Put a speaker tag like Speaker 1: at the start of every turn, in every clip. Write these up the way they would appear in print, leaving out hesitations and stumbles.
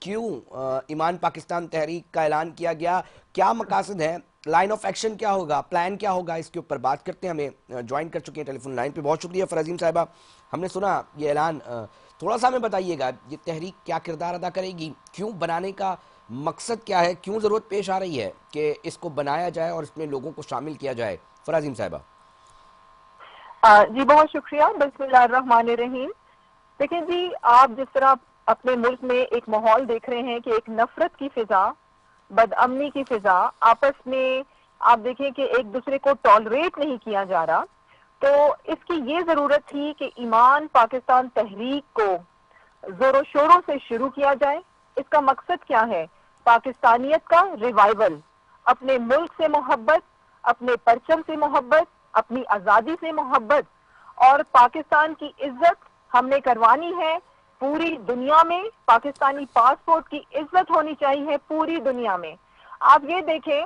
Speaker 1: کیوں ایمان پاکستان تحریک کا اعلان کیا گیا؟ کیا مقاصد ہے؟ لائن آف ایکشن کیا ہوگا؟ پلان کیا ہوگا؟ اس کے اوپر بات کرتے ہیں. ہمیں جوائن کر چکے ہیں ٹیلی فون لائن پہ. بہت شکریہ فرازیم صاحبہ. ہم نے سنا یہ اعلان. تھوڑا سا ہمیں بتائیے گا یہ تحریک کیا کردار ادا کرے گی؟ کیوں بنانے کا مقصد کیا ہے؟ کیوں ضرورت پیش آ رہی ہے کہ اس کو بنایا جائے اور اس میں لوگوں کو شامل کیا جائے؟ فرازیم صاحبہ.
Speaker 2: جی بہت شکریہ. بسم اللہ الرحمن الرحیم. دیکھیں جی، آپ جس طرح اپنے ملک میں ایک ماحول دیکھ رہے ہیں کہ ایک نفرت کی فضا، بد امنی کی فضا، آپس میں آپ دیکھیں کہ ایک دوسرے کو ٹالریٹ نہیں کیا جا رہا، تو اس کی یہ ضرورت تھی کہ ایمان پاکستان تحریک کو زور و شوروں سے شروع کیا جائے. اس کا مقصد کیا ہے؟ پاکستانیت کا ریوائول، اپنے ملک سے محبت، اپنے پرچم سے محبت، اپنی آزادی سے محبت اور پاکستان کی عزت ہم نے کروانی ہے پوری دنیا میں. پاکستانی پاسپورٹ کی عزت ہونی چاہیے پوری دنیا میں. آپ یہ دیکھیں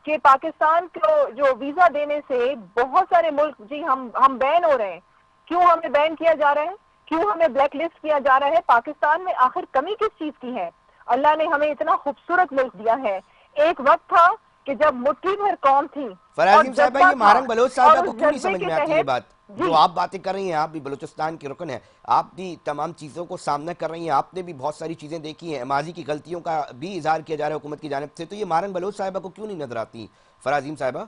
Speaker 2: کہ پاکستان کو جو ویزا دینے سے بہت سارے ملک جی ہم بین ہو رہے ہیں. کیوں ہمیں بین کیا جا رہا ہے؟ کیوں ہمیں بلیک لسٹ کیا جا رہا ہے؟ پاکستان میں آخر کمی کس چیز کی ہے؟ اللہ نے ہمیں اتنا خوبصورت ملک دیا ہے. ایک وقت تھا کہ جب مٹھی بھر قوم تھی اور
Speaker 1: فرازیم صاحبہ،
Speaker 2: جذبہ
Speaker 1: یہ
Speaker 2: تھا،
Speaker 1: مہرنگ بلوچ
Speaker 2: اور
Speaker 1: صاحبہ کو
Speaker 2: اس
Speaker 1: کیوں نہیں
Speaker 2: جذبے
Speaker 1: سمجھ
Speaker 2: کے
Speaker 1: میں آتی یہ
Speaker 2: تحت
Speaker 1: بات؟
Speaker 2: جی
Speaker 1: جو آپ باتیں کر رہی ہیں، آپ بھی بلوچستان کے رکن ہیں، آپ بھی تمام چیزوں کو سامنا کر رہی ہیں، آپ نے بھی بہت ساری چیزیں دیکھی ہیں، ماضی کی غلطیوں کا بھی اظہار کیا جا رہا ہے حکومت کی جانب سے، تو یہ مہرنگ بلوچ صاحبہ کو کیوں نہیں نظر آتی فرازیم صاحبہ؟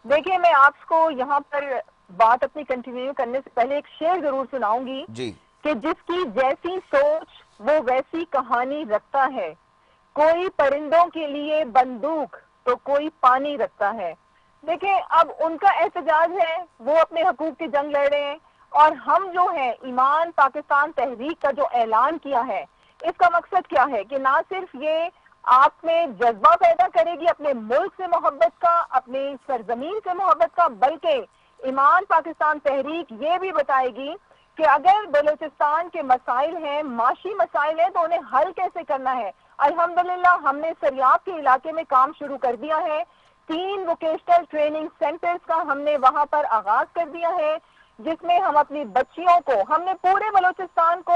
Speaker 2: دیکھیے، میں آپ کو یہاں پر بات اپنی کنٹینیو کرنے سے پہلے ایک شعر ضرور سناؤں گی
Speaker 1: جی.
Speaker 2: کہ جس کی جیسی سوچ وہ ویسی کہانی رکھتا ہے. کوئی پرندوں کے لیے بندوق تو کوئی پانی رکھتا ہے. دیکھیں، اب ان کا احتجاج ہے، وہ اپنے حقوق کی جنگ لڑ رہے ہیں، اور ہم جو ہیں ایمان پاکستان تحریک کا جو اعلان کیا ہے، اس کا مقصد کیا ہے کہ نہ صرف یہ آپ میں جذبہ پیدا کرے گی اپنے ملک سے محبت کا، اپنی سرزمین سے محبت کا، بلکہ ایمان پاکستان تحریک یہ بھی بتائے گی کہ اگر بلوچستان کے مسائل ہیں، معاشی مسائل ہیں، تو انہیں حل کیسے کرنا ہے. الحمدللہ ہم نے سریاب کے علاقے میں کام شروع کر دیا ہے. 3 ووکیشنل ٹریننگ سینٹرز کا ہم نے وہاں پر آغاز کر دیا ہے، جس میں ہم اپنی بچیوں کو، ہم نے پورے بلوچستان کو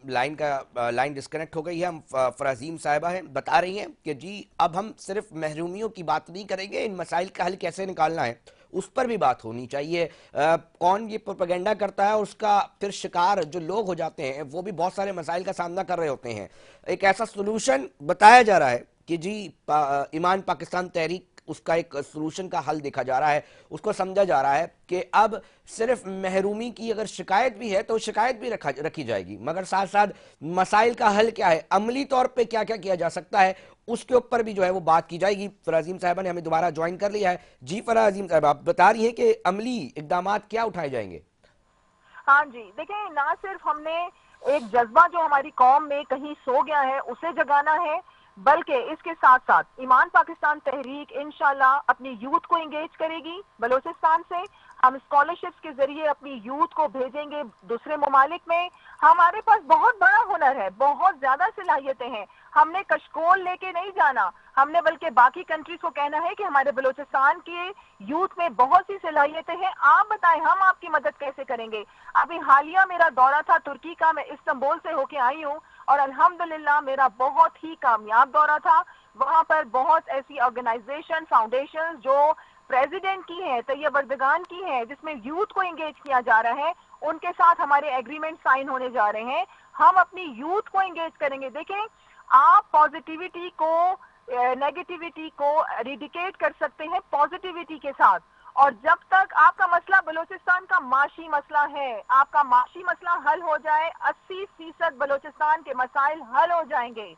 Speaker 1: لائن ڈسکنیکٹ ہو گئی ہے. ہم فرازیم صاحبہ ہیں، بتا رہی ہیں کہ جی اب ہم صرف محرومیوں کی بات نہیں کریں گے، ان مسائل کا حل کیسے نکالنا ہے اس پر بھی بات ہونی چاہیے. کون یہ پروپیگنڈا کرتا ہے اور اس کا پھر شکار جو لوگ ہو جاتے ہیں وہ بھی بہت سارے مسائل کا سامنا کر رہے ہوتے ہیں. ایک ایسا سلوشن بتایا جا رہا ہے کہ جی ایمان پاکستان تحریک اس کا ایک سلوشن کا حل دیکھا جا رہا ہے، اس کو سمجھا جا رہا ہے کہ اب صرف محرومی کی اگر شکایت بھی ہے تو شکایت بھی رکھی جائے گی، مگر ساتھ ساتھ مسائل کا حل کیا ہے، عملی طور پہ کیا کیا کیا جا سکتا ہے، اس کے اوپر بھی جو ہے وہ بات کی جائے گی. فرازیم صاحبہ نے ہمیں دوبارہ جوائن کر لیا ہے. جی فرازیم صاحبہ، آپ بتا رہی ہیں کہ عملی اقدامات کیا اٹھائے جائیں گے؟
Speaker 2: ہاں جی، دیکھیں، نہ صرف ہم نے ایک جذبہ جو ہماری قوم میں کہیں سو گیا ہے اسے جگانا ہے، بلکہ اس کے ساتھ ساتھ ایمان پاکستان تحریک انشاءاللہ اپنی یوتھ کو انگیج کرے گی بلوچستان سے. ہم اسکالرشپس کے ذریعے اپنی یوتھ کو بھیجیں گے دوسرے ممالک میں. ہمارے پاس بہت بڑا ہنر ہے، بہت زیادہ صلاحیتیں ہیں. ہم نے کشکول لے کے نہیں جانا، ہم نے بلکہ باقی کنٹریز کو کہنا ہے کہ ہمارے بلوچستان کے یوتھ میں بہت سی صلاحیتیں ہیں، آپ بتائیں ہم آپ کی مدد کیسے کریں گے. ابھی حالیہ میرا دورہ تھا ترکی کا، میں استنبول سے ہو کے آئی ہوں، اور الحمدللہ میرا بہت ہی کامیاب دورہ تھا. وہاں پر بہت ایسی آرگنائزیشن، فاؤنڈیشن جو پریزیڈنٹ کی ہیں، طیب اردگان کی ہیں، جس میں یوتھ کو انگیج کیا جا رہا ہے، ان کے ساتھ ہمارے ایگریمنٹ سائن ہونے جا رہے ہیں. ہم اپنی یوتھ کو انگیج کریں گے. دیکھیں، آپ پازیٹیوٹی کو، نیگیٹیوٹی کو ریڈیکیٹ کر سکتے ہیں پازیٹیوٹی کے ساتھ. اور جب تک آپ کا مسئلہ بلوچستان کا معاشی مسئلہ ہے، آپ کا معاشی مسئلہ حل ہو جائے، 80% بلوچستان کے مسائل حل ہو جائیں گے.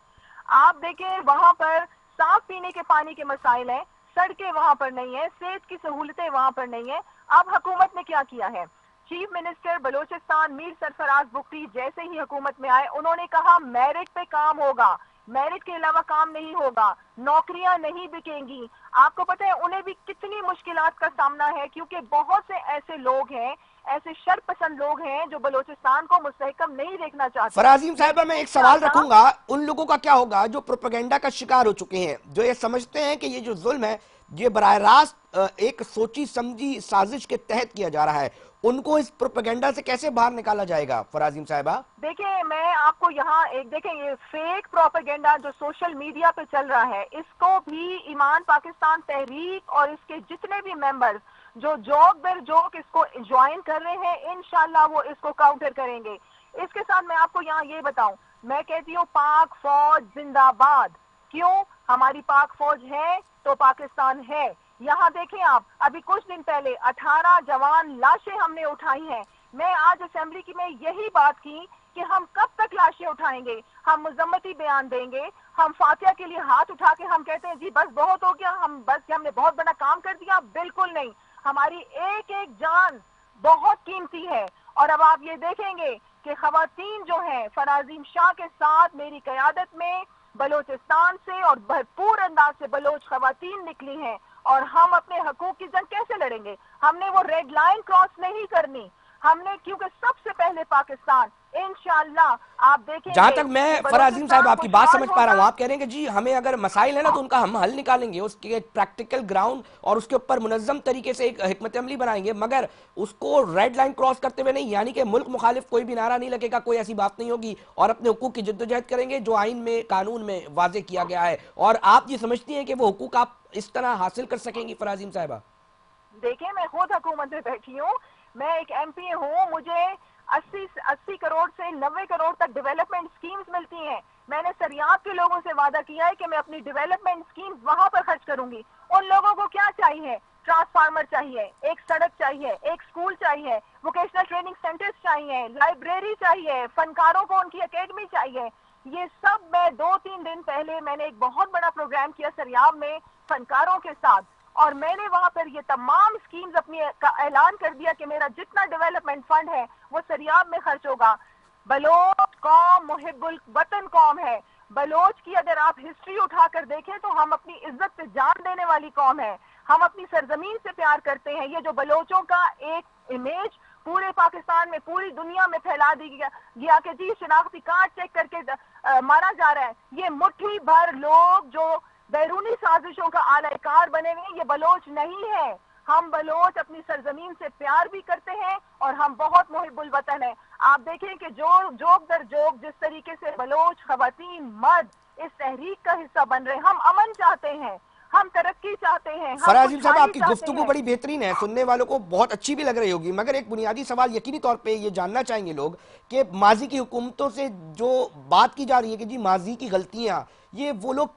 Speaker 2: آپ دیکھیں، وہاں پر صاف پینے کے پانی کے مسائل ہیں، سڑکیں وہاں پر نہیں ہیں، صحت کی سہولتیں وہاں پر نہیں ہیں. اب حکومت نے کیا کیا ہے؟ چیف منسٹر بلوچستان میر سرفراز بگٹی جیسے ہی حکومت میں آئے، انہوں نے کہا میرٹ پہ کام ہوگا، میرٹ کے علاوہ کام نہیں ہوگا، نوکریاں نہیں بکیں گی. آپ کو پتہ ہے انہیں بھی کتنی مشکلات کا سامنا ہے، کیونکہ بہت سے ایسے لوگ ہیں، ایسے شر پسند لوگ ہیں جو بلوچستان کو مستحکم نہیں دیکھنا چاہتے.
Speaker 1: فرازیم صاحبہ، میں ایک سوال رکھوں گا، ان لوگوں کا کیا ہوگا جو پروپیگنڈا کا شکار ہو چکے ہیں، جو یہ سمجھتے ہیں کہ یہ جو ظلم ہے یہ براہ راست ایک سوچی سمجھی سازش کے تحت کیا جا رہا ہے، ان کو اس پروپیگنڈا سے کیسے باہر نکالا جائے گا فرازیم صاحبہ؟
Speaker 2: دیکھیں میں آپ کو یہاں ایک دیکھیں یہ فیک پروپیگنڈا جو سوشل میڈیا پہ چل رہا ہے، اس کو بھی ایمان پاکستان تحریک اور اس کے جتنے بھی ممبرز جو جوک بر جوک اس کو جوائن کر رہے ہیں، انشاءاللہ وہ اس کو کاؤنٹر کریں گے۔ اس کے ساتھ میں آپ کو یہاں یہ بتاؤں، میں کہتی ہوں پاک فوج زندہ باد۔ کیوں؟ ہماری پاک فوج ہے تو پاکستان ہے۔ یہاں دیکھیں آپ، ابھی کچھ دن پہلے 18 جوان لاشیں ہم نے اٹھائی ہیں۔ میں آج اسمبلی کی میں یہی بات کی کہ ہم کب تک لاشیں اٹھائیں گے؟ ہم مذمتی بیان دیں گے، ہم فاتحہ کے لیے ہاتھ اٹھا کے ہم کہتے ہیں جی بس بہت ہو گیا، ہم نے بہت بڑا کام کر دیا؟ بالکل نہیں، ہماری ایک ایک جان بہت قیمتی ہے۔ اور اب آپ یہ دیکھیں گے کہ خواتین جو ہیں فرازیم شاہ کے ساتھ میری قیادت میں بلوچستان سے اور بھرپور انداز سے بلوچ خواتین نکلی ہیں، اور ہم اپنے حقوق کی جنگ کیسے لڑیں گے؟ ہم نے وہ ریڈ لائن کراس نہیں کرنی، ہم نے، کیونکہ سب سے پہلے پاکستان، انشاءاللہ آپ دیکھیں
Speaker 1: جہاں
Speaker 2: گے
Speaker 1: تک میں
Speaker 2: کہ
Speaker 1: فرازیم صاحب
Speaker 2: بلوچستان
Speaker 1: آپ کی بات
Speaker 2: خوشحال
Speaker 1: سمجھ پا رہا ہوں،
Speaker 2: ہوگا۔
Speaker 1: آپ کہہ رہے ہیں کہ جی ہمیں اگر مسائل ہیں نا تو ان کا ہم حل نکالیں گے، اس کے پریکٹیکل گراؤنڈ اور اس کے اوپر منظم طریقے سے ایک حکمت عملی بنائیں گے، مگر اس کو ریڈ لائن کراس کرتے ہوئے نہیں، یعنی کہ ملک مخالف کوئی بھی نعرہ نہیں لگے گا، کوئی ایسی بات نہیں ہوگی، اور اپنے حقوق کی جدوجہد کریں گے جو آئین میں قانون میں واضح کیا گیا ہے۔ اور آپ یہ سمجھتی ہیں کہ وہ حقوق آپ اس طرح حاصل کر سکیں گی فرازیم صاحبہ؟
Speaker 2: دیکھیں میں خود حکومت میں بیٹھی ہوں، میں ایک ایم پی ہوں، مجھے 80 کروڑ سے 90 کروڑ تک ڈیولپمنٹ سکیمز ملتی ہیں۔ میں نے سریاب کے لوگوں سے وعدہ کیا ہے کہ میں اپنی ڈیولپمنٹ سکیمز وہاں پر خرچ کروں گی۔ ان لوگوں کو کیا چاہیے؟ ٹرانسفارمر چاہیے، ایک سڑک چاہیے، ایک سکول چاہیے، ووکیشنل ٹریننگ سینٹرز چاہیے، لائبریری چاہیے، فنکاروں کو ان کی اکیڈمی چاہیے۔ یہ سب میں 2-3 دن پہلے میں نے ایک بہت بڑا پروگرام کیا سریاب میں فنکاروں کے ساتھ، اور میں نے وہاں پر یہ تمام سکیمز اپنی کا اعلان کر دیا کہ میرا جتنا ڈیولپمنٹ فنڈ ہے وہ سریاب میں خرچ ہوگا۔ بلوچ قوم محب الوطن قوم ہے۔ بلوچ کی اگر آپ ہسٹری اٹھا کر دیکھیں تو ہم اپنی عزت پہ جان دینے والی قوم ہے، ہم اپنی سرزمین سے پیار کرتے ہیں۔ یہ جو بلوچوں کا ایک امیج پورے پاکستان میں، پوری دنیا میں پھیلا دی گیا کہ جی شناختی کارڈ چیک کر کے مارا جا رہا ہے، یہ مٹھی بھر لوگ جو بیرونی سازشوں کا آلہ کار بنے ہوئے، یہ بلوچ نہیں ہے۔ ہم بلوچ اپنی سرزمین سے پیار بھی کرتے ہیں اور ہم بہت محب الوطن ہیں۔ آپ دیکھیں کہ جوک در جوک جس طریقے سے بلوچ خواتین مرد اس تحریک کا حصہ بن رہے، ہم امن چاہتے ہیں، ہم ترقی چاہتے ہیں، ہم
Speaker 1: فرازیم صاحب
Speaker 2: خوشحالی
Speaker 1: آپ کی
Speaker 2: چاہتے
Speaker 1: گفتگو
Speaker 2: ہیں۔
Speaker 1: بڑی بہترین ہے، سننے والوں کو بہت اچھی بھی لگ رہی ہوگی، مگر ایک بنیادی سوال یقینی طور پہ یہ جاننا چاہیں گے لوگ کہ ماضی کی حکومتوں سے جو بات کی جا رہی ہے کہ جی ماضی کی غلطیاں، یہ وہ لوگ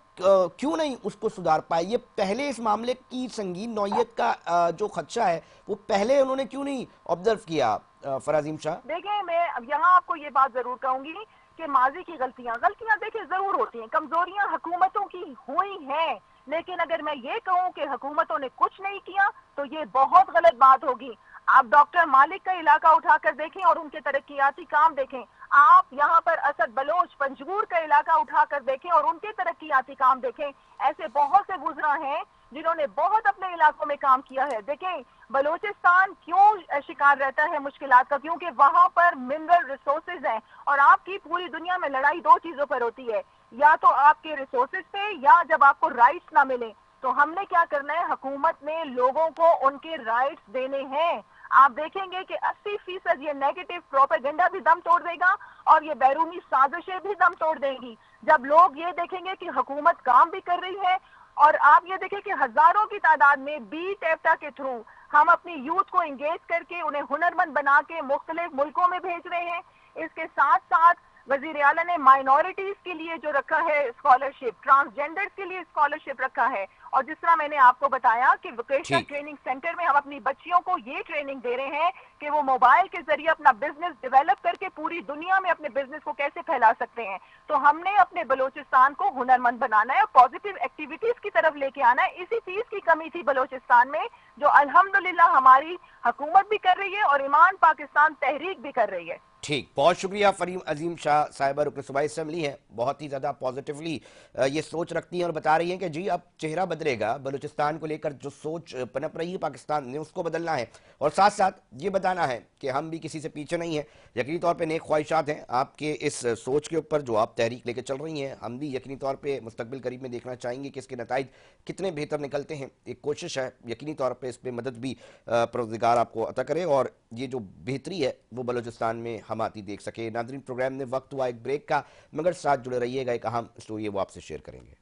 Speaker 1: کیوں نہیں اس کو سدھار پائے؟ یہ پہلے اس معاملے کی سنگین نوعیت کا جو خدشہ ہے وہ پہلے انہوں نے کیوں نہیں آبزرو کیا فرازیم شاہ؟
Speaker 2: دیکھیں میں اب یہاں آپ کو یہ بات ضرور کہوں گی کہ ماضی کی غلطیاں دیکھیں ضرور ہوتی ہیں، کمزوریاں حکومتوں کی ہوئی ہیں، لیکن اگر میں یہ کہوں کہ حکومتوں نے کچھ نہیں کیا تو یہ بہت غلط بات ہوگی۔ آپ ڈاکٹر مالک کا علاقہ اٹھا کر دیکھیں اور ان کے ترقیاتی کام دیکھیں، آپ یہاں پر اسد بلوچ پنجگور کا علاقہ اٹھا کر دیکھیں اور ان کے ترقیاتی کام دیکھیں۔ ایسے بہت سے گزرا ہیں جنہوں نے بہت اپنے علاقوں میں کام کیا ہے۔ دیکھیں بلوچستان کیوں شکار رہتا ہے مشکلات کا؟ کیونکہ وہاں پر منرل ریسورسز ہیں، اور آپ کی پوری دنیا میں لڑائی دو چیزوں پر ہوتی ہے، یا تو آپ کے ریسورسز پہ یا جب آپ کو رائٹس نہ ملیں۔ تو ہم نے کیا کرنا ہے؟ حکومت نے لوگوں کو ان کے رائٹس دینے ہیں۔ آپ دیکھیں گے کہ 80% یہ نیگیٹو پروپیگنڈا بھی دم توڑ دے گا اور یہ بیرونی سازشیں بھی دم توڑ دیں گی جب لوگ یہ دیکھیں گے کہ حکومت کام بھی کر رہی ہے۔ اور آپ یہ دیکھیں کہ ہزاروں کی تعداد میں بی ٹیفٹا کے تھرو ہم اپنی یوتھ کو انگیج کر کے انہیں ہنرمند بنا کے مختلف ملکوں میں بھیج رہے ہیں۔ اس کے ساتھ ساتھ وزیر اعلیٰ نے مائنورٹیز کے لیے جو رکھا ہے اسکالرشپ، ٹرانسجینڈرز کے لیے اسکالرشپ رکھا ہے، اور جس طرح میں نے آپ کو بتایا کہ ووکیشنل
Speaker 1: ٹھیک،
Speaker 2: ٹریننگ سینٹر میں ہم اپنی بچیوں کو یہ ٹریننگ دے رہے ہیں کہ وہ موبائل کے ذریعے اپنا بزنس ڈیولپ کر کے پوری دنیا میں اپنے بزنس کو کیسے پھیلا سکتے ہیں۔ تو ہم نے اپنے بلوچستان کو ہنرمند بنانا ہے اور پازیٹیو ایکٹیویٹیز کی طرف لے کے آنا ہے۔ اسی چیز کی کمی تھی بلوچستان میں جو الحمدللہ ہماری حکومت بھی کر رہی ہے اور ایمان پاکستان تحریک بھی کر رہی ہے۔
Speaker 1: ٹھیک، بہت شکریہ فریم عظیم شاہ صاحبہ، رکن صوبائی اسمبلی ہیں، بہت ہی زیادہ پازیٹیولی یہ سوچ رکھتی ہیں اور بتا رہی ہیں کہ جی اب چہرہ بدلے گا، بلوچستان کو لے کر جو سوچ پنپ رہی ہے پاکستان نے اس کو بدلنا ہے، اور ساتھ ساتھ یہ بتانا ہے کہ ہم بھی کسی سے پیچھے نہیں ہیں۔ یقینی طور پہ نیک خواہشات ہیں آپ کے اس سوچ کے اوپر جو آپ تحریک لے کے چل رہی ہیں، ہم بھی یقینی طور پہ مستقبل قریب میں دیکھنا چاہیں گے کہ اس کے نتائج کتنے بہتر نکلتے ہیں۔ ایک کوشش ہے، یقینی طور پہ اس پہ مدد بھی پروردگار آپ کو عطا کرے اور یہ جو بہتری ہے وہ بلوچستان میں ہم آتی دیکھ سکے۔ ناظرین، پروگرام میں وقت ہوا ایک بریک کا، مگر ساتھ جڑے رہیے گا، ایک اہم سٹوری ہے وہ آپ سے شیئر کریں گے۔